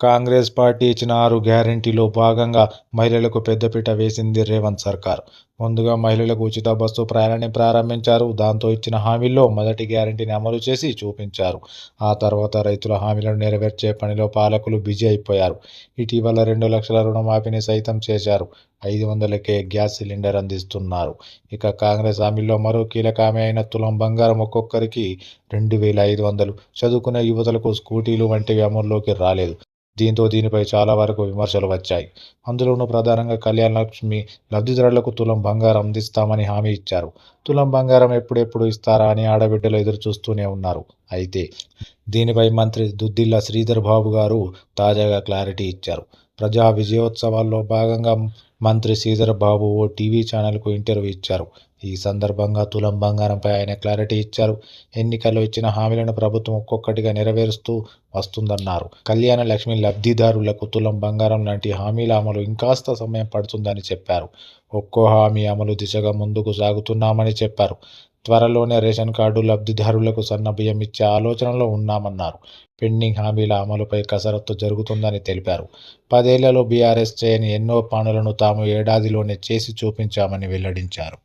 Congress party ఇచ్చిన 6 గ్యారెంటీలో భాగంగా మహిళలకు పెద్దపీట వేసింది రేవంత్ సర్కార్. ముందుగా మహిళలకు ఉచిత బస్సు ప్రయాణాన్ని ప్రారంభించారు. దాంతో ఇచ్చిన హామీల్లో మొదటి గ్యారెంటీని అమలు చేసి చూపించారు. ఆ తర్వాత రైతుల హామీలను నెరవేర్చే పనిలో పాలకులు బిజీ అయిపోయారు. ఇటీవల 2 లక్షల రుణమాఫీని సైతం చేశారు. 500కే గ్యాస్ సిలిండర్ అందిస్తున్నారు. ఇక కాంగ్రెస్ హామీల్లో మరో కీలక హామీ అయిన తులం బంగారం ఒక్కొక్కరికి 2500, చదువుకునే యువతలకు స్కూటీలు వంటివి అమల్లోకి రాలేదు. దీనిపై చాలా వరకు విమర్శలు వచ్చాయి. అందులోనూ ప్రధానంగా కళ్యాణ్ లక్ష్మి లబ్ధిదారులకు తులం బంగారం అందిస్తామని హామీ ఇచ్చారు. తులం బంగారం ఎప్పుడెప్పుడు ఇస్తారా అని ఆడబిడ్డలు ఎదురు చూస్తూనే ఉన్నారు. అయితే దీనిపై మంత్రి దుద్దిల్ల శ్రీధర్ బాబు గారు తాజాగా క్లారిటీ ఇచ్చారు. ప్రజా విజయోత్సవాల్లో భాగంగా మంత్రి శ్రీధర్ బాబు ఓ టీవీ ఛానల్కు ఇంటర్వ్యూ ఇచ్చారు. ఈ సందర్భంగా తులం బంగారంపై ఆయన క్లారిటీ ఇచ్చారు. ఎన్నికల్లో ఇచ్చిన హామీలను ప్రభుత్వం ఒక్కొక్కటిగా నెరవేరుస్తూ వస్తుందన్నారు. కళ్యాణ లక్ష్మి లబ్ధిదారులకు తులం బంగారం లాంటి హామీల అమలు ఇంకాస్త సమయం పడుతుందని చెప్పారు. ఒక్కో హామీ అమలు దిశగా ముందుకు సాగుతున్నామని చెప్పారు. త్వరలోనే రేషన్ కార్డు లబ్ధిదారులకు సన్నబియ్యం ఇచ్చే ఆలోచనలో ఉన్నామన్నారు. పెండింగ్ హామీల అమలుపై కసరత్తు జరుగుతుందని తెలిపారు. 10 ఏళ్లలో బీఆర్ఎస్ చేయని ఎన్నో పనులను తాము ఏడాదిలోనే చేసి చూపించామని వెల్లడించారు.